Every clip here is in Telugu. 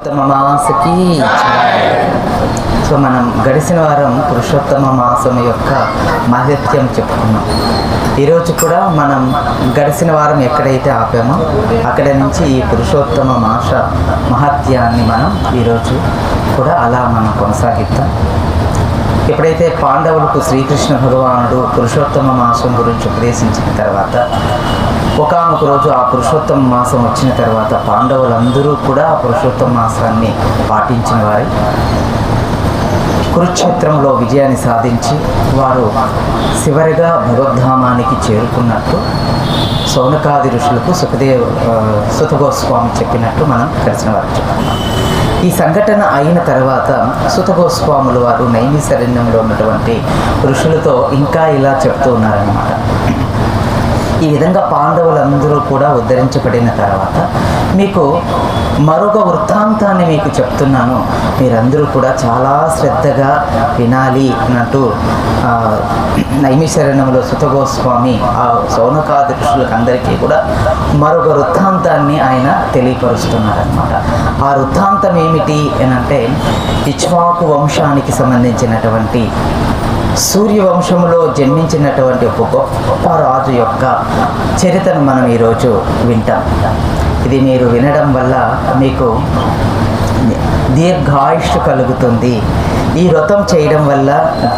పురుషోత్తమ మాసకి సో మనం గడిచిన వారం పురుషోత్తమ మాసం యొక్క మహత్యం చెప్పుకున్నాం. ఈరోజు కూడా మనం గడిచిన వారం ఎక్కడైతే ఆపామో అక్కడ నుంచి ఈ పురుషోత్తమ మాస మహత్యాన్ని మనం ఈరోజు కూడా అలా మనం కొనసాగిద్దాం. ఎప్పుడైతే పాండవులకు శ్రీకృష్ణ భగవానుడు పురుషోత్తమ మాసం గురించి ఉపదేశించిన తర్వాత ఒకానొక రోజు ఆ పురుషోత్తమ మాసం వచ్చిన తర్వాత పాండవులందరూ కూడా ఆ పురుషోత్తమ మాసాన్ని పాటించిన వారి కురుక్షేత్రంలో విజయాన్ని సాధించి వారు చివరిగా భగవద్ధామానికి చేరుకున్నట్టు సౌనకాది ఋషులకు సుత గోస్వామి చెప్పినట్టు మనం కలిసిన వారు చెప్పుకున్నాం. ఈ సంఘటన అయిన తర్వాత సుత గోస్వాములు వారు నైమిషారణ్యంలో ఉన్నటువంటి ఋషులతో ఇంకా ఇలా చెప్తూ ఉన్నారన్నమాట. ఈ విధంగా పాండవులందరూ కూడా ఉద్ధరించబడిన తర్వాత మీకు మరొక వృత్తాంతాన్ని మీకు చెప్తున్నాను, మీరందరూ కూడా చాలా శ్రద్ధగా వినాలి అన్నట్టు నైమిషారణ్యంలో సుత గోస్వామి ఆ సౌనకాది ఋషులకు అందరికీ కూడా మరొక వృత్తాంతాన్ని ఆయన తెలియపరుస్తున్నారనమాట. ఆ వృత్తాంతం ఏమిటి అనంటే ఇక్ష్వాకు వంశానికి సంబంధించినటువంటి సూర్యవంశంలో జన్మించినటువంటి ఒక గొప్ప రాజు యొక్క చరిత్రను మనం ఈరోజు వింటాం. ఇది మీరు వినడం వల్ల మీకు దీర్ఘాయుష్ కలుగుతుంది, ఈ వ్రతం చేయడం వల్ల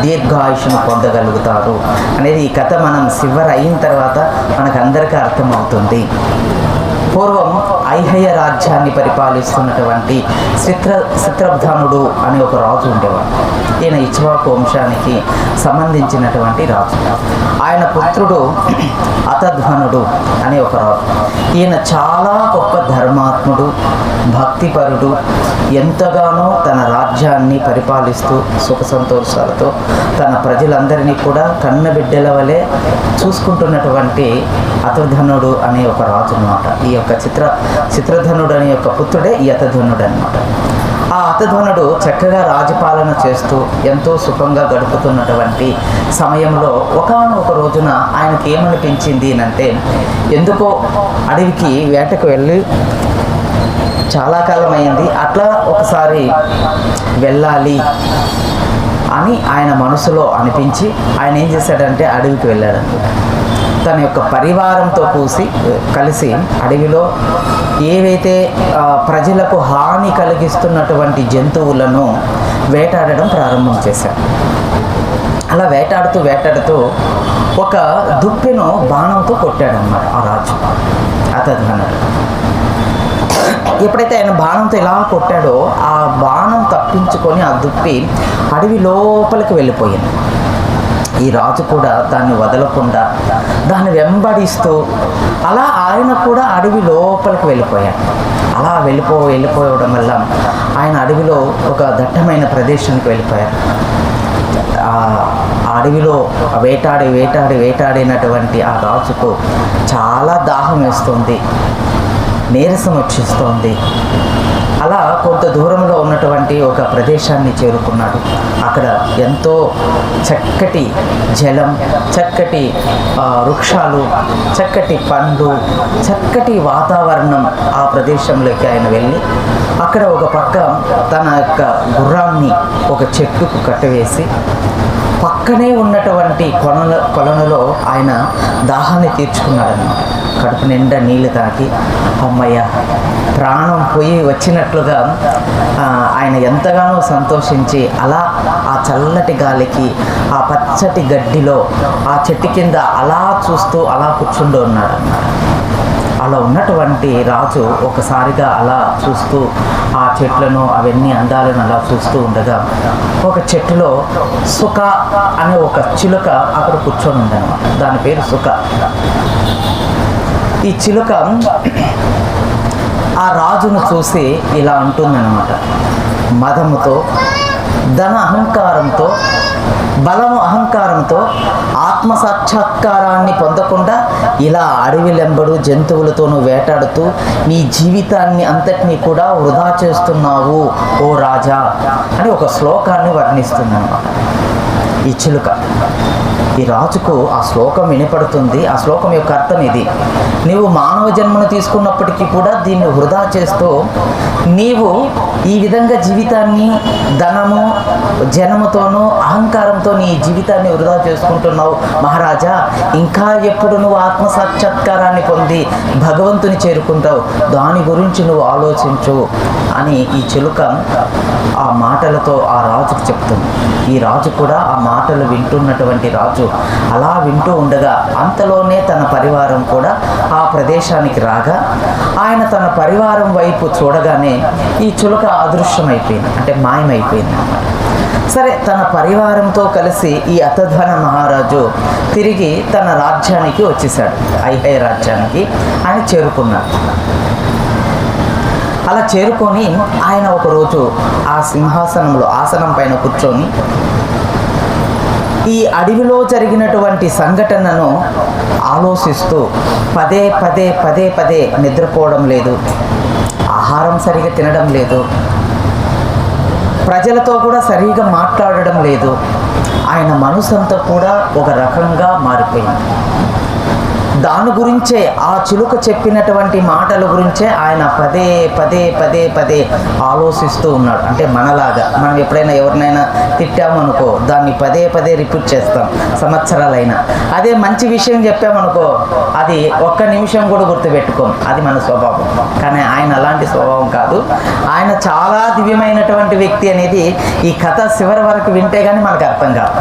దీర్ఘాయుష్ను పొందగలుగుతారు అనేది ఈ కథ మనం చివరి అయిన తర్వాత మనకందరికీ అర్థమవుతుంది. పూర్వం ఐహయ రాజ్యాన్ని పరిపాలిస్తున్నటువంటి చిత్రధనుడు అనే ఒక రాజు ఉండేవాడు. ఈయన ఇక్ష్వాకు వంశానికి సంబంధించినటువంటి రాజు. ఆయన పుత్రుడు అతధ్వనుడు అనే ఒక రాజు. ఈయన చాలా గొప్ప ధర్మాత్ముడు, భక్తిపరుడు, ఎంతగానో తన రాజ్యాన్ని పరిపాలిస్తూ సుఖ సంతోషాలతో తన ప్రజలందరినీ కూడా కన్నబిడ్డల వలె చూసుకుంటున్నటువంటి అతధ్వనుడు అనే ఒక రాజు అన్నమాట. ఈ యొక్క చిత్రధనుడు అనే యొక్క పుత్రుడే ఈ అతధ్వనుడు అన్నమాట. ఆ అతధ్వనుడు చక్కగా రాజపాలన చేస్తూ ఎంతో సుఖంగా గడుపుతున్నటువంటి సమయంలో ఒకానొక రోజున ఆయనకి ఏమనిపించింది అంటే ఎందుకో అడవికి వేటకు వెళ్ళి చాలా కాలం అయింది, అట్లా ఒకసారి వెళ్ళాలి అని ఆయన మనసులో అనిపించి ఆయన ఏం చేశాడంటే అడవికి వెళ్ళాడనమాట. తన యొక్క పరివారంతో కలిసి అడవిలో ఏవైతే ప్రజలకు హాని కలిగిస్తున్నటువంటి జంతువులను వేటాడడం ప్రారంభం చేశాడు. అలా వేటాడుతూ ఒక దుప్పెను బాణంతో కొట్టాడన్నమాట ఆ రాజు అతధ్వనుడు. ఎప్పుడైతే ఆయన బాణంతో ఇలా కొట్టాడో ఆ బాణం తప్పించుకొని ఆ దుప్పి అడవి లోపలికి వెళ్ళిపోయింది. ఈ రాజు కూడా దాన్ని వదలకుండా దాన్ని వెంబడిస్తూ అలా ఆయన కూడా అడవి లోపలికి వెళ్ళిపోయాడు. అలా వెళ్ళిపోవడం వల్ల ఆయన అడవిలో ఒక దట్టమైన ప్రదేశానికి వెళ్ళిపోయారు. ఆ అడవిలో వేటాడినటువంటి ఆ రాజుకు చాలా దాహం వేస్తుంది, నీరసం వచ్చేస్తోంది. అలా కొంత దూరంలో ఉన్నటువంటి ఒక ప్రదేశాన్ని చేరుకున్నాడు. అక్కడ ఎంతో చక్కటి జలం, చక్కటి వృక్షాలు, చక్కటి పండ్లు, చక్కటి వాతావరణం ఆ ప్రదేశంలోకి ఆయన వెళ్ళి అక్కడ ఒక పక్క తన యొక్క గుర్రాన్ని ఒక చెట్టుకు కట్టివేసి పక్కనే ఉన్నటువంటి కొలనులో ఆయన దాహాన్ని తీర్చుకున్నాడన్నమాట. కడుపు నిండా నీళ్లు తాకి అమ్మయ్య ప్రాణం పోయి వచ్చినట్లుగా ఆయన ఎంతగానో సంతోషించి అలా ఆ చల్లటి గాలికి ఆ పచ్చటి గడ్డిలో ఆ చెట్టు కింద అలా చూస్తూ అలా కూర్చుంటూ ఉన్నాడు అన్నమాట. అలా ఉన్నటువంటి రాజు ఒకసారిగా అలా చూస్తూ ఆ చెట్లను అవన్నీ అందాలను అలా చూస్తూ ఉండగా ఒక చెట్టులో సుఖ అనే ఒక చిలుక అక్కడ కూర్చొని ఉందన్నమాట. దాని పేరు సుఖ. ఈ చిలుక ఆ రాజును చూసి ఇలా అంటుందన్నమాట. మదముతో, ధన అహంకారంతో, బలము అహంకారంతో ఆత్మసాక్షాత్కారాన్ని పొందకుండా ఇలా అడవిలెంబడు జంతువులతోనూ వేటాడుతూ నీ జీవితాన్ని అంతటినీ కూడా వృధా చేస్తున్నావు ఓ రాజా అని ఒక శ్లోకాన్ని వర్ణిస్తుందన్నమాట ఈ చిలుక. ఈ రాజుకు ఆ శ్లోకం వినపడుతుంది. ఆ శ్లోకం యొక్క అర్థం ఇది: నీవు మానవ జన్మను తీసుకున్నప్పటికీ కూడా దీన్ని వృధా చేస్తూ నీవు ఈ విధంగా జీవితాన్ని ధనము జనముతోనూ అహంకారంతో నీ జీవితాన్ని వృధా చేసుకుంటున్నావు మహారాజా. ఇంకా ఎప్పుడు నువ్వు ఆత్మసాక్షాత్కారాన్ని పొంది భగవంతుని చేరుకుంటావు, దాని గురించి నువ్వు ఆలోచించు అని ఈ చిలుక ఆ మాటలతో ఆ రాజుకు చెప్తుంది. ఈ రాజు కూడా ఆ మాటలు వింటున్నటువంటి రాజు అలా వింటూ ఉండగా అంతలోనే తన పరివారం కూడా ఆ ప్రదేశానికి రాగా ఆయన తన పరివారం వైపు చూడగానే ఈ చిలుక అదృశ్యమైపోయింది, అంటే మాయమైపోయింది. సరే, తన పరివారంతో కలిసి ఈ అతధన మహారాజు తిరిగి తన రాజ్యానికి వచ్చేసాడు. ఐహై రాజ్యానికి ఆయన చేరుకున్నాడు. అలా చేరుకొని ఆయన ఒకరోజు ఆ సింహాసనంలో ఆసనం పైన కూర్చొని ఈ అడవిలో జరిగినటువంటి సంఘటనను ఆలోచిస్తూ పదే పదే పదే పదే నిద్రపోవడం లేదు, ఆహారం సరిగా తినడం లేదు, ప్రజలతో కూడా సరిగా మాట్లాడడం లేదు. ఆయన మనసంతా కూడా ఒక రకంగా మారిపోయింది. దాని గురించే, ఆ చిలుక చెప్పినటువంటి మాటల గురించే ఆయన పదే పదే పదే పదే ఆలోచిస్తూ ఉన్నాడు. అంటే మనలాగా మనం ఎప్పుడైనా ఎవరినైనా తిట్టామనుకో దాన్ని పదే పదే రిపీట్ చేస్తాం సంవత్సరాలైనా. అదే మంచి విషయం చెప్పామనుకో అది ఒక్క నిమిషం కూడా గుర్తుపెట్టుకోం, అది మన స్వభావం. కానీ ఆయన అలాంటి స్వభావం కాదు. ఆయన చాలా దివ్యమైనటువంటి వ్యక్తి అనేది ఈ కథ చివరి వరకు వింటే కానీ మనకు అర్థం కాదు.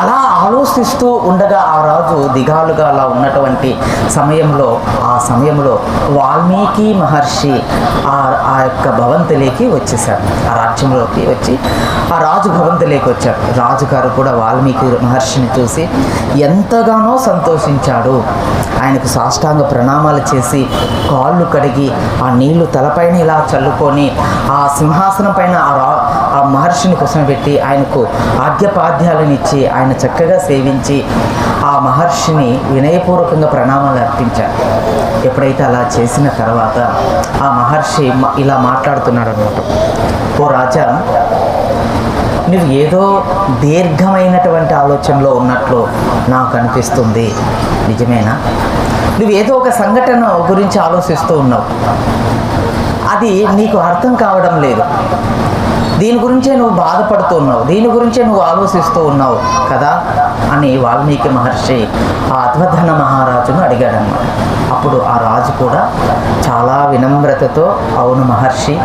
అలా ఆలోచిస్తూ ఉండగా ఆ రాజు దిగాలుగా అలా ఉన్నటువంటి సమయంలో వాల్మీకి మహర్షి ఆ యొక్క భవంతిలోకి వచ్చేసాడు. ఆ రాజ్యంలోకి వచ్చి ఆ రాజు భవంతిలోకి వచ్చాడు. రాజుగారు కూడా వాల్మీకి మహర్షిని చూసి ఎంతగానో సంతోషించాడు. ఆయనకు సాష్టాంగ ప్రణామాలు చేసి కాళ్ళు కడిగి ఆ నీళ్లు తలపైన ఇలా చల్లుకొని ఆ సింహాసనం పైన ఆ మహర్షిని కూర్చోబెట్టి ఆయనకు ఆజ్ఞపాద్యాలను ఇచ్చి ఆయన చక్కగా సేవించి ఆ మహర్షిని వినయపూర్వకంగా ప్రణామాలు అర్పించారు. ఎప్పుడైతే అలా చేసిన తర్వాత ఆ మహర్షి ఇలా మాట్లాడుతున్నాడు అన్నమాట: ఓ రాజా, నువ్వు ఏదో దీర్ఘమైనటువంటి ఆలోచనలో ఉన్నట్లు నాకు అనిపిస్తుంది, నిజమేనా? నువ్వు ఏదో ఒక సంఘటన గురించి ఆలోచిస్తూ ఉన్నావు, అది నీకు అర్థం కావడం లేదు, దీని గురించే నువ్వు బాధపడుతున్నావు, దీని గురించే నువ్వు ఆలోచిస్తూ ఉన్నావు కదా అని వాల్మీకి మహర్షి ఆ అద్వధన మహారాజును అడిగాడన్నమాట. అప్పుడు ఆ రాజు కూడా చాలా వినమ్రతతో, అవును మహర్షి,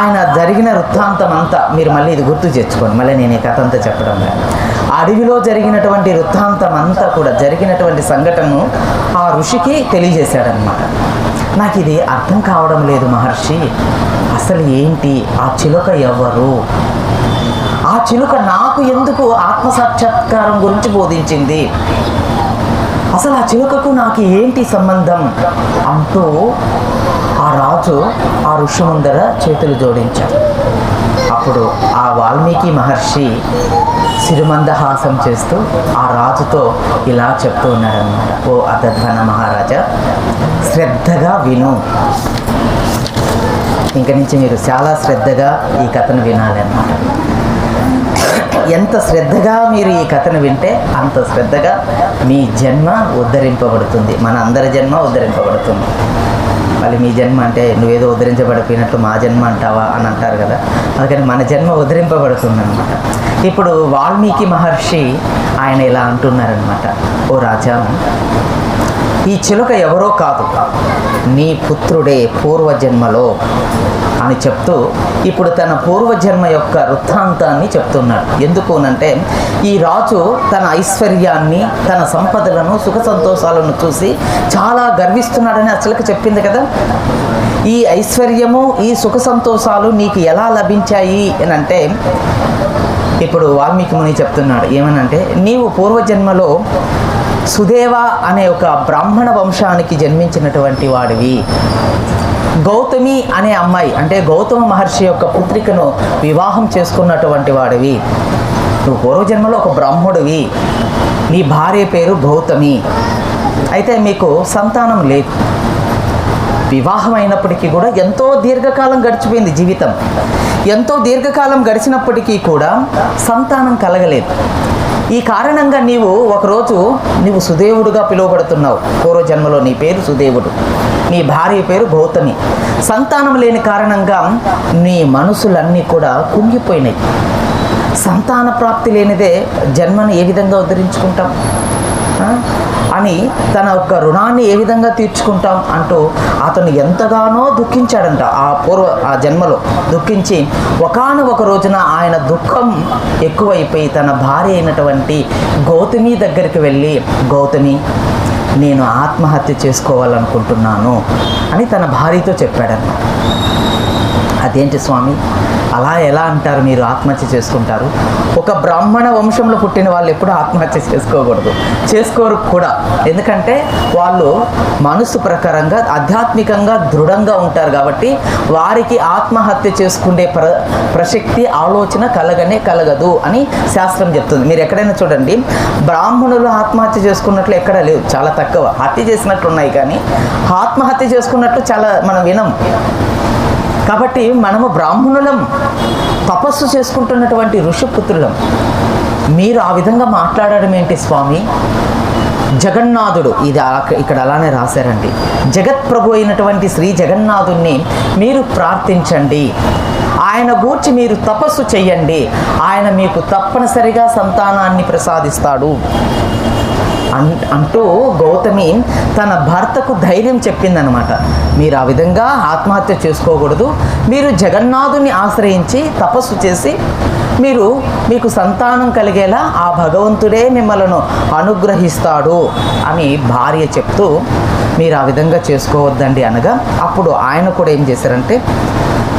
ఆయన జరిగిన వృత్తాంతం అంతా మీరు మళ్ళీ ఇది గుర్తు తెచ్చుకోండి, మళ్ళీ నేను ఈ కథ అంతా చెప్పడం లేదు. అడవిలో జరిగినటువంటి వృత్తాంతం అంతా కూడా జరిగినటువంటి సంఘటనను ఆ ఋషికి తెలియజేశాడనమాట. నాకు ఇది అర్థం కావడం లేదు మహర్షి, అసలు ఏంటి ఆ చిలుక ఎవరు? ఆ చిలుక నాకు ఎందుకు ఆత్మసాక్షాత్కారం గురించి బోధించింది? అసలు ఆ చిలుకకు నాకు ఏంటి సంబంధం అంటూ ఆ రాజు ఆ ఋషి ముందర చేతులు జోడించాడు. అప్పుడు ఆ వాల్మీకి మహర్షి సిరిమందహాసం చేస్తూ ఆ రాజుతో ఇలా చెప్తూ ఉన్నాడన్నమాట: ఓ అతధన మహారాజా, శ్రద్ధగా విను. ఇంక నుంచి మీరు చాలా శ్రద్ధగా ఈ కథను వినాలి అన్నమాట. ఎంత శ్రద్ధగా మీరు ఈ కథను వింటే అంత శ్రద్ధగా మీ జన్మ ఉద్ధరింపబడుతుంది, మన అందరి జన్మ ఉద్ధరింపబడుతుంది. మళ్ళీ మీ జన్మ అంటే నువ్వేదో ఉద్ధరించబడిపోయినట్టు మా జన్మ అంటావా అని అంటారు కదా, అందుకని మన జన్మ ఉద్ధరింపబడుతుంది అనమాట. ఇప్పుడు వాల్మీకి మహర్షి ఆయన ఇలా అంటున్నారనమాట: ఓ రాజా, ఈ చిలుక ఎవరో కాదు, నీ పుత్రుడే పూర్వజన్మలో అని చెప్తూ ఇప్పుడు తన పూర్వజన్మ యొక్క వృత్తాంతాన్ని చెప్తున్నాడు. ఎందుకు అంటే ఈ రాజు తన ఐశ్వర్యాన్ని, తన సంపదలను, సుఖ సంతోషాలను చూసి చాలా గర్విస్తున్నాడని ఆ చిలుక చెప్పింది కదా. ఈ ఐశ్వర్యము, ఈ సుఖ సంతోషాలు నీకు ఎలా లభించాయి అని అంటే ఇప్పుడు వాల్మీకి ముని చెప్తున్నాడు ఏమనంటే, నీవు పూర్వజన్మలో సుదేవ అనే ఒక బ్రాహ్మణ వంశానికి జన్మించినటువంటి వాడివి. గౌతమి అనే అమ్మాయి అంటే గౌతమ మహర్షి యొక్క పుత్రికను వివాహం చేసుకున్నటువంటి వాడివి. నువ్వు పూర్వజన్మలో ఒక బ్రాహ్మణుడివి, నీ భార్య పేరు గౌతమి. అయితే మీకు సంతానం లేదు. వివాహం అయినప్పటికీ కూడా ఎంతో దీర్ఘకాలం గడిచిపోయింది జీవితం. ఎంతో దీర్ఘకాలం గడిచినప్పటికీ కూడా సంతానం కలగలేదు. ఈ కారణంగా ఒకరోజు నీవు సుదేవుడుగా పిలువబడుతున్నావు. పూర్వజన్మలో నీ పేరు సుదేవుడు, నీ భార్య పేరు గౌతమి. సంతానం లేని కారణంగా నీ మనసులన్నీ కూడా కుంగిపోయినాయి. సంతాన ప్రాప్తి లేనిదే జన్మను ఏ విధంగా ఉద్ధరించుకుంటాం అని తన యొక్క రుణాన్ని ఏ విధంగా తీర్చుకుంటాం అంటూ అతను ఎంతగానో దుఃఖించాడంట. ఆ జన్మలో దుఃఖించి ఒకానొక రోజున ఆయన దుఃఖం ఎక్కువైపోయి తన భార్య అయినటువంటి గౌతమి దగ్గరికి వెళ్ళి, గౌతమి, నేను ఆత్మహత్య చేసుకోవాలనుకుంటున్నాను అని తన భార్యతో చెప్పాడన్నమాట. అదేంటి స్వామి, అలా ఎలా అంటారు, మీరు ఆత్మహత్య చేసుకుంటారు? ఒక బ్రాహ్మణ వంశంలో పుట్టిన వాళ్ళు ఎప్పుడు ఆత్మహత్య చేసుకోకూడదు, చేసుకోరు కూడా. ఎందుకంటే వాళ్ళు మనసు ప్రకారంగా ఆధ్యాత్మికంగా దృఢంగా ఉంటారు కాబట్టి వారికి ఆత్మహత్య చేసుకునే ప్రసక్తి ఆలోచన కలగదు అని శాస్త్రం చెప్తుంది. మీరు ఎక్కడైనా చూడండి, బ్రాహ్మణులు ఆత్మహత్య చేసుకున్నట్లు ఎక్కడా లేవు, చాలా తక్కువ. హత్య చేసినట్లు ఉన్నాయి కానీ ఆత్మహత్య చేసుకున్నట్లు చాలా మనం వినం. కాబట్టి మనము బ్రాహ్మణులం, తపస్సు చేసుకుంటున్నటువంటి ఋషిపుత్రులం. మీరు ఆ విధంగా మాట్లాడడం ఏంటి స్వామి? జగన్నాథుడు, ఇది ఇక్కడ అలానే రాశారండి. జగత్ప్రభు అయినటువంటి శ్రీ జగన్నాథుణ్ణి మీరు ప్రార్థించండి, ఆయన గూర్చి మీరు తపస్సు చెయ్యండి, ఆయన మీకు తప్పనిసరిగా సంతానాన్ని ప్రసాదిస్తాడు అంటూ గౌతమి తన భర్తకు ధైర్యం చెప్పిందనమాట. మీరు ఆ విధంగా ఆత్మహత్య చేసుకోకూడదు, మీరు జగన్నాథుని ఆశ్రయించి తపస్సు చేసి మీకు సంతానం కలిగేలా ఆ భగవంతుడే మిమ్మల్ని అనుగ్రహిస్తాడు అని భార్య చెప్తూ, మీరు ఆ విధంగా చేసుకోవద్దండి అనగా, అప్పుడు ఆయన కూడా ఏం చేశారంటే,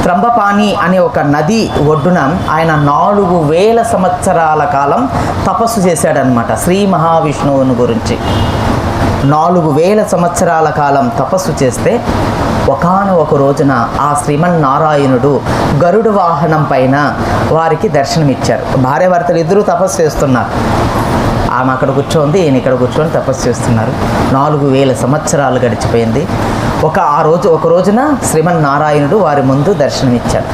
త్రంబపాణి అనే ఒక నది ఒడ్డున ఆయన 4000 సంవత్సరాల కాలం తపస్సు చేశాడనమాట. శ్రీ మహావిష్ణువుని గురించి 4000 సంవత్సరాల కాలం తపస్సు చేస్తే ఒకానొక రోజున ఆ శ్రీమన్నారాయణుడు గరుడు వాహనం పైన వారికి దర్శనమిచ్చారు. భార్యాభర్తలు ఇద్దరూ తపస్సు చేస్తున్నారు. ఆమె అక్కడ కూర్చోంది, ఈయన ఇక్కడ కూర్చొని తపస్సు చేస్తున్నారు. 4000 సంవత్సరాలు గడిచిపోయింది. ఒక రోజున శ్రీమన్నారాయణుడు వారి ముందు దర్శనమిచ్చాడు.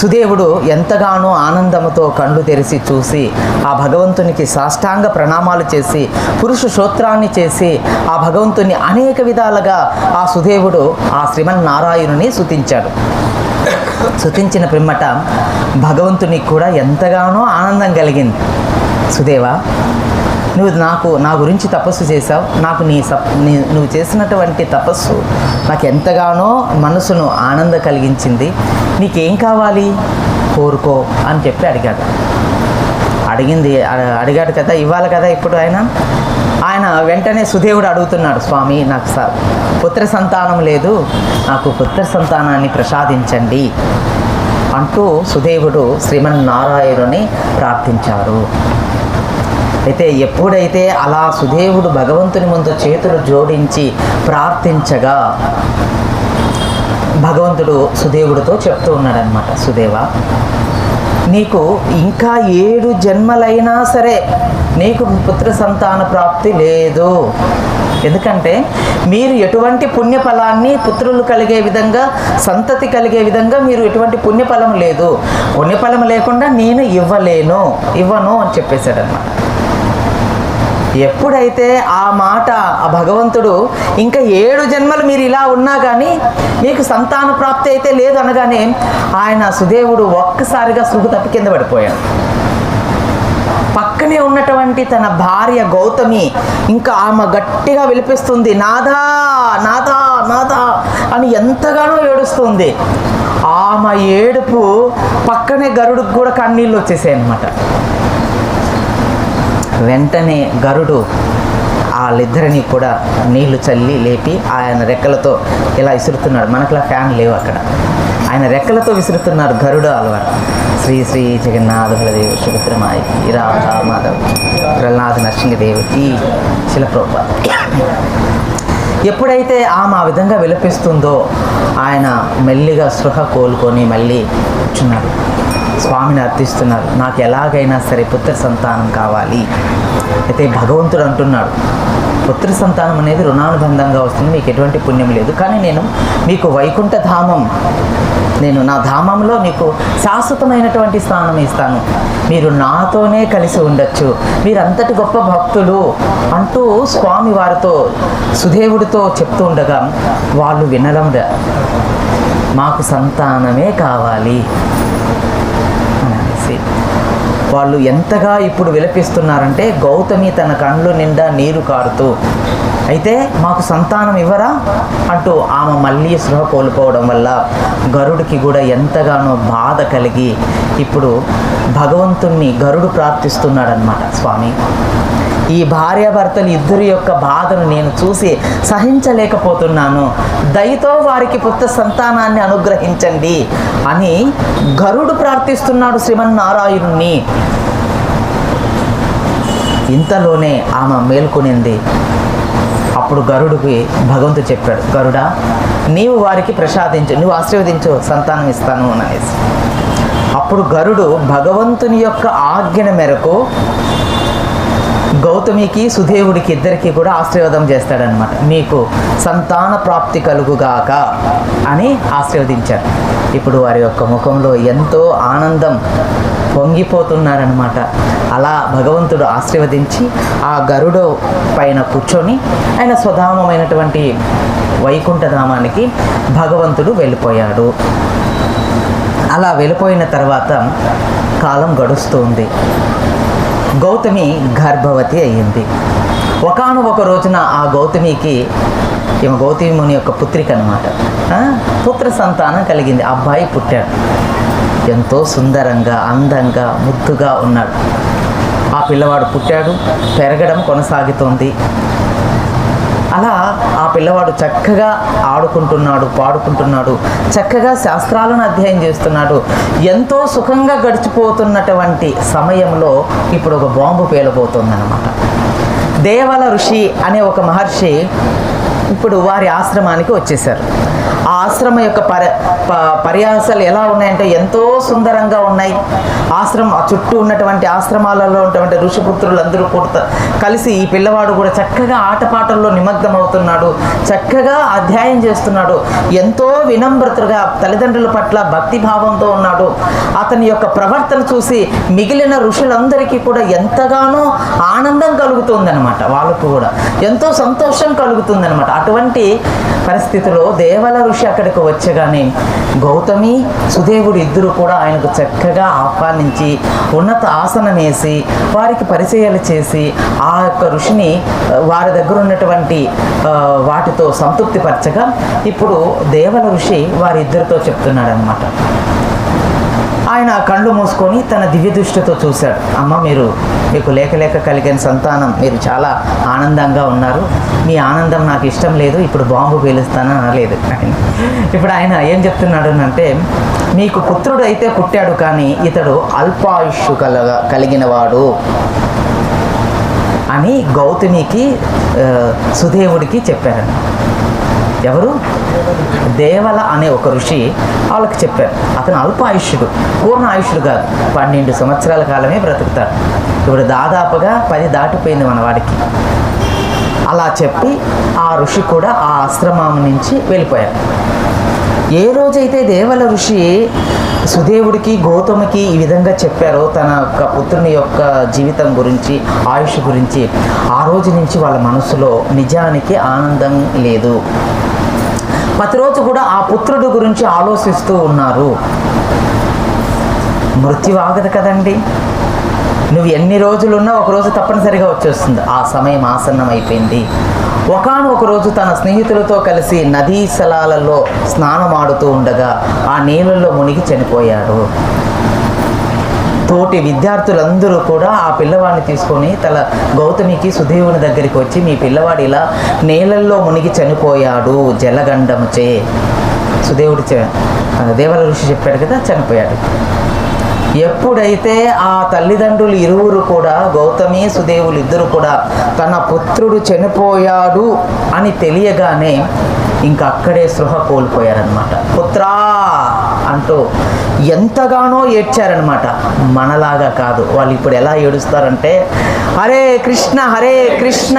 సుదేవుడు ఎంతగానో ఆనందంతో కళ్ళు తెరిచి చూసి ఆ భగవంతునికి సాష్టాంగ ప్రణామాలు చేసి పురుష స్తోత్రాన్ని చేసి ఆ భగవంతుని అనేక విధాలుగా ఆ సుదేవుడు ఆ శ్రీమన్నారాయణుని స్తుతించాడు. స్తుతించిన పిమ్మట భగవంతునికి కూడా ఎంతగానో ఆనందం కలిగింది. సుదేవా, నువ్వు నా గురించి తపస్సు చేశావు, నాకు నువ్వు చేసినటువంటి తపస్సు నాకు ఎంతగానో మనసును ఆనందం కలిగించింది, నీకేం కావాలి కోరుకో అని చెప్పి అడిగాడు కదా, ఇవ్వాలి కదా. ఇప్పుడు ఆయన వెంటనే సుదేవుడు అడుగుతున్నాడు, స్వామి, నాకు పుత్ర సంతానం లేదు, నాకు పుత్ర సంతానాన్ని ప్రసాదించండి అంటూ సుదేవుడు శ్రీమన్నారాయణుని ప్రార్థించారు. అయితే ఎప్పుడైతే అలా సుదేవుడు భగవంతుని ముందు చేతులు జోడించి ప్రార్థించగా భగవంతుడు సుదేవుడితో చెప్తూ ఉన్నాడనమాట, సుదేవా, నీకు ఇంకా 7 జన్మలైనా సరే నీకు పుత్ర సంతాన ప్రాప్తి లేదు. ఎందుకంటే మీరు ఎటువంటి పుణ్యఫలాన్ని పుత్రులు కలిగే విధంగా, సంతతి కలిగే విధంగా మీరు ఎటువంటి పుణ్యఫలం లేదు, పుణ్యఫలం లేకుండా నేను ఇవ్వను అని చెప్పేశాడనమాట. ఎప్పుడైతే ఆ మాట ఆ భగవంతుడు ఇంకా 7 జన్మలు మీరు ఇలా ఉన్నా కానీ మీకు సంతాన ప్రాప్తి అయితే లేదు అనగానే ఆయన సుదేవుడు ఒక్కసారిగా సృహు తప్పి కింద పడిపోయాడు. పక్కనే ఉన్నటువంటి తన భార్య గౌతమి ఇంకా ఆమె గట్టిగా విలిపిస్తుంది, నాథా నాథా నాథా అని ఎంతగానో ఏడుస్తుంది. ఆమె ఏడుపు పక్కనే గరుడుకు కూడా కన్నీళ్ళు వచ్చేసాయి అన్నమాట. వెంటనే గరుడు వాళ్ళిద్దరిని కూడా నీళ్లు చల్లి లేపి ఆయన రెక్కలతో ఇలా విసురుతున్నాడు. మనకులా ఫ్యాన్ లేవు అక్కడ, ఆయన రెక్కలతో విసురుతున్నారు గరుడు అలవారు. శ్రీ శ్రీ జగన్నాథ బలదేవ్ సుభద్రమాయి రాధా మాధవ్ ప్రహ్లాద నరసింహదేవికి శిలప్రభుపాద. ఎప్పుడైతే ఆమె ఆ విధంగా విలపిస్తుందో ఆయన మెల్లిగా స్పృహ కోలుకొని మళ్ళీ కూర్చున్నాడు. స్వామిని అర్థిస్తున్నారు, నాకు ఎలాగైనా సరే పుత్ర సంతానం కావాలి. అయితే భగవంతుడు అంటున్నాడు, పుత్ర సంతానం అనేది రుణానుబంధంగా వస్తుంది, మీకు ఎటువంటి పుణ్యం లేదు, కానీ నేను మీకు వైకుంఠ ధామం, నేను నా ధామంలో నీకు శాశ్వతమైనటువంటి స్థానం ఇస్తాను, మీరు నాతోనే కలిసి ఉండొచ్చు, మీరంతటి గొప్ప భక్తులు అంటూ స్వామి వారితో సుదేవుడితో చెప్తూ ఉండగా వాళ్ళు వినడంరా, మాకు సంతానమే కావాలి అనేసి వాళ్ళు ఎంతగా ఇప్పుడు విలపిస్తున్నారంటే, గౌతమి తన కళ్ళు నిండా నీరు కారుతూ, అయితే మాకు సంతానం ఇవ్వరా అంటూ ఆమె మళ్ళీ స్పృహ కోల్పోవడం వల్ల గరుడికి కూడా ఎంతగానో బాధ కలిగి ఇప్పుడు భగవంతుణ్ణి గరుడు ప్రార్థిస్తున్నాడనమాట. స్వామి, ఈ భార్యాభర్తలు ఇద్దరి యొక్క బాధను నేను చూసి సహించలేకపోతున్నాను, దయతో వారికి పుత్ర సంతానాన్ని అనుగ్రహించండి అని గరుడు ప్రార్థిస్తున్నాడు శ్రీమన్నారాయణుణ్ణి. ఇంతలోనే ఆమె మేల్కొనింది. అప్పుడు గరుడికి భగవంతుడు చెప్పాడు, గరుడా, నీవు వారికి ప్రసాదించు, నువ్వు ఆశీర్వదించు, సంతానం ఇస్తాను అనేసి. అప్పుడు గరుడు భగవంతుని యొక్క ఆజ్ఞ మేరకు గౌతమికి సుదేవుడికి ఇద్దరికి కూడా ఆశీర్వాదం చేస్తాడనమాట. మీకు సంతాన ప్రాప్తి కలుగుగాక అని ఆశీర్వదించారు. ఇప్పుడు వారి యొక్క ముఖంలో ఎంతో ఆనందం పొంగిపోతున్నారనమాట. అలా భగవంతుడు ఆశీర్వదించి ఆ గరుడు పైన కూర్చొని ఆయన స్వధామమైనటువంటి వైకుంఠధామానికి భగవంతుడు వెళ్ళిపోయాడు. అలా వెళ్ళిపోయిన తర్వాత కాలం గడుస్తుంది. గౌతమి గర్భవతి అయ్యింది. ఒకానొక రోజున ఆ గౌతమికి, ఈమె గౌతమి ముని యొక్క పుత్రిక అనమాట, పుత్ర సంతానం కలిగింది. అబ్బాయి పుట్టాడు. ఎంతో సుందరంగా, అందంగా, ముద్దుగా ఉన్నాడు. ఆ పిల్లవాడు పుట్టాడు, పెరగడం కొనసాగుతోంది. అలా ఆ పిల్లవాడు చక్కగా ఆడుకుంటున్నాడు, పాడుకుంటున్నాడు, చక్కగా శాస్త్రాలను అధ్యయనం చేస్తున్నాడు. ఎంతో సుఖంగా గడిచిపోతున్నటువంటి సమయంలో ఇప్పుడు ఒక బాంబు పేలబోతుందన్నమాట. దేవల ఋషి అనే ఒక మహర్షి ఇప్పుడు వారి ఆశ్రమానికి వచ్చేసారు. ఆ ఆశ్రమం యొక్క పర్యాసాలు ఎలా ఉన్నాయంటే ఎంతో సుందరంగా ఉన్నాయి. ఆశ్రమం చుట్టూ ఉన్నటువంటి ఆశ్రమాలలో ఉన్నటువంటి ఋషిపుత్రులందరూ కూడా కలిసి ఈ పిల్లవాడు కూడా చక్కగా ఆటపాటల్లో నిమగ్నం అవుతున్నాడు, చక్కగా అధ్యయనం చేస్తున్నాడు. ఎంతో వినమ్రతగా తల్లిదండ్రుల పట్ల భక్తిభావంతో ఉన్నాడు. అతని యొక్క ప్రవర్తన చూసి మిగిలిన ఋషులందరికీ కూడా ఎంతగానో ఆనందం కలుగుతుందనమాట. వాళ్ళకు కూడా ఎంతో సంతోషం కలుగుతుందనమాట. అటువంటి పరిస్థితిలో దేవల ఋషి అక్కడికి వచ్చగానే గౌతమి సుదేవుడు ఇద్దరు కూడా ఆయనకు చక్కగా ఆహ్వానించి ఉన్నత ఆసనం వేసి వారికి పరిచయాలు చేసి ఆ యొక్క ఋషిని వారి దగ్గర ఉన్నటువంటి వాటితో సంతృప్తిపరచగా ఇప్పుడు దేవల ఋషి వారిద్దరితో చెప్తున్నాడు అనమాట. ఆయన కళ్ళు మూసుకొని తన దివ్య దృష్టితో చూశాడు. అమ్మ, మీకు లేక కలిగిన సంతానం, మీరు చాలా ఆనందంగా ఉన్నారు, మీ ఆనందం నాకు ఇష్టం లేదు, ఇప్పుడు బాంబు పేలుస్తానని అనలేదు. ఇప్పుడు ఆయన ఏం చెప్తున్నాడు అంటే, మీకు పుత్రుడు అయితే పుట్టాడు, కానీ ఇతడు అల్పాయుష్షు కలిగినవాడు అని గౌతమికి సుదేవుడికి చెప్పారని. ఎవరు? దేవల అనే ఒక ఋషి వాళ్ళకి చెప్పారు. అతను అల్పాయుష్యుడు, పూర్ణ ఆయుష్యుడు కాదు, 12 సంవత్సరాల కాలమే బ్రతుకుతాడు. ఇప్పుడు దాదాపుగా 10 దాటిపోయింది మన వాడికి. అలా చెప్పి ఆ ఋషి కూడా ఆ ఆశ్రమం నుంచి వెళ్ళిపోయారు. ఏ రోజైతే దేవల ఋషి సుదేవుడికి గౌతమికి ఈ విధంగా చెప్పారో తన యొక్క పుత్రుని యొక్క జీవితం గురించి, ఆయుష్ గురించి, ఆ రోజు నుంచి వాళ్ళ మనసులో నిజానికి ఆనందం లేదు. ప్రతిరోజు కూడా ఆ పుత్రుడి గురించి ఆలోచిస్తూ ఉన్నారు. మృత్యు ఆగదు కదండి. నువ్వు ఎన్ని రోజులున్నా ఒకరోజు తప్పనిసరిగా వచ్చేస్తుంది. ఆ సమయం ఆసన్నం అయిపోయింది. ఒకానొక రోజు తన స్నేహితులతో కలిసి నదీ సలాలలో స్నానం ఆడుతూ ఉండగా ఆ నీళ్ళల్లో మునిగి చనిపోయాడు. తోటి విద్యార్థులందరూ కూడా ఆ పిల్లవాడిని తీసుకొని గౌతమికి సుదేవుని దగ్గరికి వచ్చి, మీ పిల్లవాడు ఇలా నీళ్ళల్లో మునిగి చనిపోయాడు జలగండముచే. సుదేవుడు దేవల ఋషి చెప్పాడు కదా, చనిపోయాడు. ఎప్పుడైతే ఆ తల్లిదండ్రులు ఇరువురు కూడా, గౌతమి సుదేవులు ఇద్దరు కూడా తన పుత్రుడు చనిపోయాడు అని తెలియగానే ఇంకా అక్కడే స్పృహ కోల్పోయారనమాట. పుత్రా అంటూ ఎంతగానో ఏడ్చారనమాట. మనలాగా కాదు, వాళ్ళు ఇప్పుడు ఎలా ఏడుస్తారంటే, హరే కృష్ణ కృష్ణ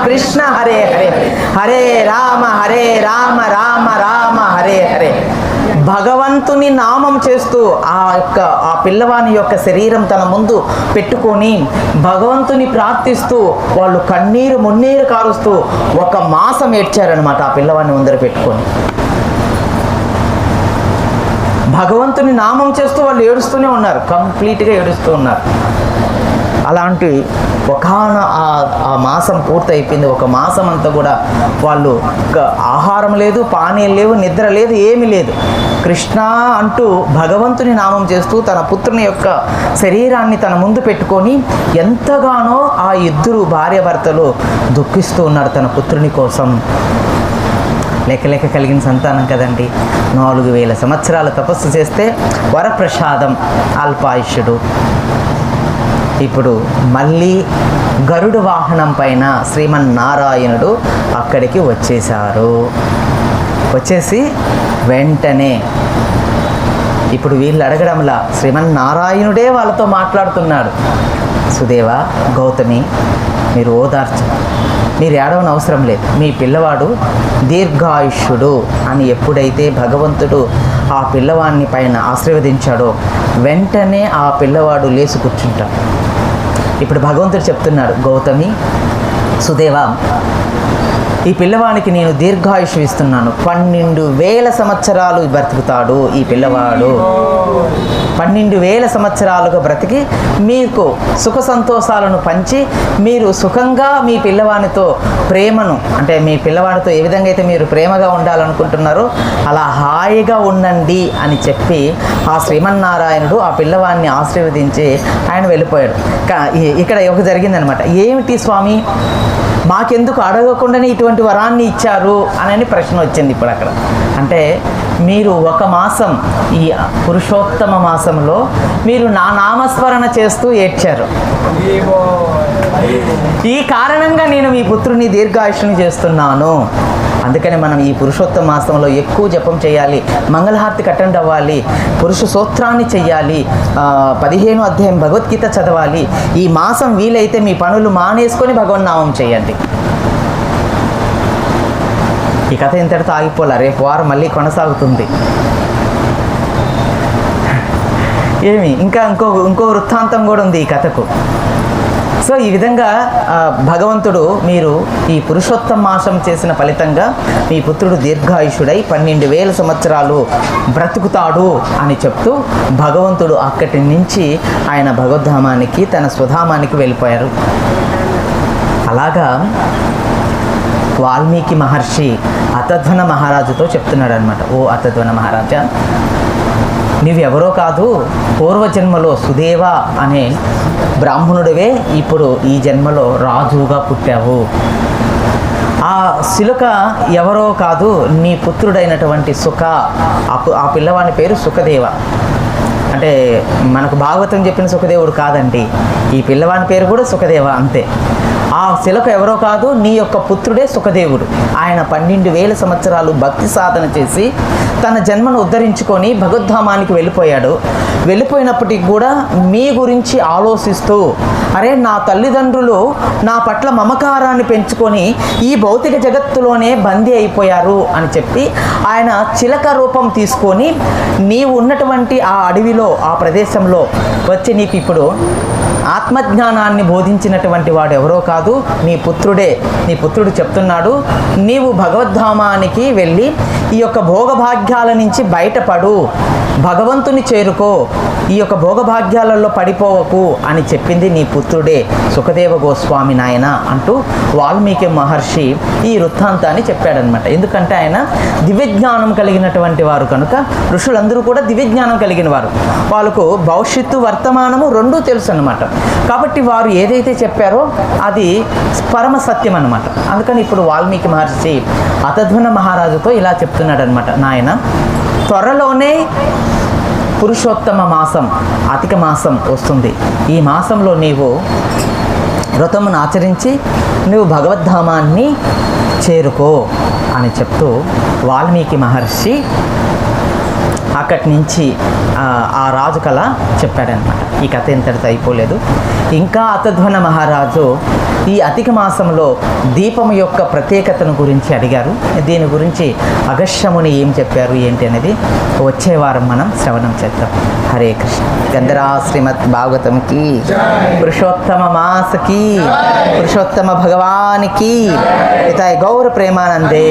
కృష్ణ హరే హరే, హరే రామ రామ రామ హరే హరే. భగవంతుని నామం చేస్తూ ఆ పిల్లవాని యొక్క శరీరం తన ముందు పెట్టుకొని భగవంతుని ప్రార్థిస్తూ వాళ్ళు కన్నీరు మున్నీరు కారుస్తూ 1 మాసం ఏడ్చారనమాట. ఆ పిల్లవాడిని ముందర పెట్టుకొని భగవంతుని నామం చేస్తూ వాళ్ళు ఏడుస్తూనే ఉన్నారు, కంప్లీట్గా ఏడుస్తూ ఉన్నారు. అలాంటి ఆ మాసం పూర్తయిపోయింది. 1 మాసం అంతా కూడా వాళ్ళు ఆహారం లేదు, పానీయం లేవు, నిద్ర లేదు, ఏమీ లేదు. కృష్ణ అంటూ భగవంతుని నామం చేస్తూ తన పుత్రుని యొక్క శరీరాన్ని తన ముందు పెట్టుకొని ఎంతగానో ఆ 2 భార్యాభర్తలు దుఃఖిస్తూ ఉన్నారు తన పుత్రుని కోసం. లేక కలిగిన సంతానం కదండి. 4000 సంవత్సరాలు తపస్సు చేస్తే వరప్రసాదం అల్పాయుష్యుడు. ఇప్పుడు మళ్ళీ గరుడు వాహనం పైన శ్రీమన్నారాయణుడు అక్కడికి వచ్చేశారు. వచ్చేసి వెంటనే ఇప్పుడు వీళ్ళు అడగడంలా శ్రీమన్నారాయణుడే వాళ్ళతో మాట్లాడుతున్నాడు. సుదేవ, గౌతమి, మీరు ఓదార్చండి, మీరు ఏడవని అవసరం లేదు. మీ పిల్లవాడు దీర్ఘాయుష్యుడు అని ఎప్పుడైతే భగవంతుడు ఆ పిల్లవాడిని పైన ఆశీర్వదించాడో వెంటనే ఆ పిల్లవాడు లేచి కూర్చుంటాడు. ఇప్పుడు భగవంతుడు చెప్తున్నాడు, గౌతమి, సుదేవ, ఈ పిల్లవానికి నేను దీర్ఘాయుష్ ఇస్తున్నాను. 12,000 సంవత్సరాలు బ్రతుకుతాడు ఈ పిల్లవాడు. 12,000 సంవత్సరాలుగా బ్రతికి మీకు సుఖ సంతోషాలను పంచి మీరు సుఖంగా మీ పిల్లవానితో ప్రేమను, అంటే మీ పిల్లవాడితో ఏ విధంగా అయితే మీరు ప్రేమగా ఉండాలనుకుంటున్నారో అలా హాయిగా ఉండండి అని చెప్పి ఆ శ్రీమన్నారాయణుడు ఆ పిల్లవాడిని ఆశీర్వదించి ఆయన వెళ్ళిపోయాడు. ఇక్కడ ఒక జరిగిందనమాట. ఏమిటి స్వామి, మాకెందుకు అడగకుండానే ఇటువంటి వరాన్ని ఇచ్చారు అని ప్రశ్న వచ్చింది ఇప్పుడు అక్కడ. అంటే మీరు 1 మాసం ఈ పురుషోత్తమ మాసంలో మీరు నా నామస్మరణ చేస్తూ ఏడ్చారు. ఈ కారణంగా నేను మీ పుత్రుని దీర్ఘాయుష్ని చేస్తున్నాను. అందుకని మనం ఈ పురుషోత్తమ మాసంలో ఎక్కువ జపం చేయాలి, మంగళహారతికి అటెండ్ అవ్వాలి, పురుష సూత్రాన్ని చెయ్యాలి, 15వ అధ్యాయం భగవద్గీత చదవాలి. ఈ మాసం వీలైతే మీ పనులు మానేసుకొని భగవన్నామం చేయండి. ఈ కథ ఇంతటితో ఆగిపోలే, రేపు వారం మళ్ళీ కొనసాగుతుంది. ఇంకా ఇంకో వృత్తాంతం కూడా ఉంది ఈ కథకు. సో ఈ విధంగా భగవంతుడు మీరు ఈ పురుషోత్తమ మాసం చేసిన ఫలితంగా మీ పుత్రుడు దీర్ఘాయుషుడై 12,000 సంవత్సరాలు బ్రతుకుతాడు అని చెప్తూ భగవంతుడు అక్కడి నుంచి ఆయన భగవద్ధామానికి, తన స్వధామానికి వెళ్ళిపోయారు. అలాగా వాల్మీకి మహర్షి అతధ్వన మహారాజుతో చెప్తున్నాడు అనమాట. ఓ అతధ్వన మహారాజా, నువ్వెవరో కాదు, పూర్వజన్మలో సుదేవ అనే బ్రాహ్మణుడివే ఇప్పుడు ఈ జన్మలో రాజుగా పుట్టావు. ఆ శిలుక ఎవరో కాదు, నీ పుత్రుడైనటువంటి సుఖ. ఆ పిల్లవాని పేరు సుఖదేవ. అంటే మనకు భాగవతం చెప్పిన సుఖదేవుడు కాదండి, ఈ పిల్లవాని పేరు కూడా సుఖదేవ అంతే. ఆ శిలక ఎవరో కాదు, నీ యొక్క పుత్రుడే సుఖదేవుడు. ఆయన 12,000 సంవత్సరాలు భక్తి సాధన చేసి తన జన్మను ఉద్ధరించుకొని భగవద్ధామానికి వెళ్ళిపోయాడు. వెళ్ళిపోయినప్పటికీ కూడా మీ గురించి ఆలోచిస్తూ, అరే నా తల్లిదండ్రులు నా పట్ల మమకారాన్ని పెంచుకొని ఈ భౌతిక జగత్తులోనే బందీ అయిపోయారు అని చెప్పి ఆయన చిలక రూపం తీసుకొని నీవు ఉన్నటువంటి ఆ అడవిలో, ఆ ప్రదేశంలో వచ్చి నీకు ఇప్పుడు ఆత్మజ్ఞానాన్ని బోధించినటువంటి వాడు ఎవరో కాదు, నీ పుత్రుడే. నీ పుత్రుడు చెప్తున్నాడు, నీవు భగవద్ధామానికి వెళ్ళి ఈ యొక్క భోగభాగ్యాల నుంచి బయటపడు, భగవంతుని చేరుకో, ఈ యొక్క భోగభాగ్యాలలో పడిపోవకు అని చెప్పింది నీ పుత్రుడే సుఖదేవ గోస్వామి నాయన అంటూ వాల్మీకి మహర్షి ఈ వృత్తాంతాన్ని చెప్పాడనమాట. ఎందుకంటే ఆయన దివ్యజ్ఞానం కలిగినటువంటి వారు కనుక, ఋషులందరూ కూడా దివ్యజ్ఞానం కలిగిన వారు, వాళ్ళకు భవిష్యత్తు వర్తమానము రెండూ తెలుసు అన్నమాట. కాబట్టి వారు ఏదైతే చెప్పారో అది పరమ సత్యం అన్నమాట. అందుకని ఇప్పుడు వాల్మీకి మహర్షి అతధ్వన మహారాజుతో ఇలా చెప్తున్నాడు అనమాట. నాయన, త్వరలోనే పురుషోత్తమ మాసం, అధిక మాసం వస్తుంది. ఈ మాసంలో నీవు వ్రతమును ఆచరించి నువ్వు భగవద్ధామాన్ని చేరుకో అని చెప్తూ వాల్మీకి మహర్షి అక్కడి నుంచి ఆ రాజు కళ చెప్పాడనమాట. ఈ కథ ఇంతటితో అయిపోలేదు. ఇంకా అతధ్వన మహారాజు ఈ అధిక మాసంలో దీపం యొక్క ప్రత్యేకతను గురించి అడిగారు. దీని గురించి అగస్త్యముని ఏం చెప్పారు ఏంటి అనేది వచ్చే వారం మనం శ్రవణం చేద్దాం. హరే కృష్ణ. గంధరా శ్రీమద్ భాగవతంకి, పురుషోత్తమ మాసకి, పురుషోత్తమ భగవానికి, ఇతాయ్ గౌర ప్రేమానందే.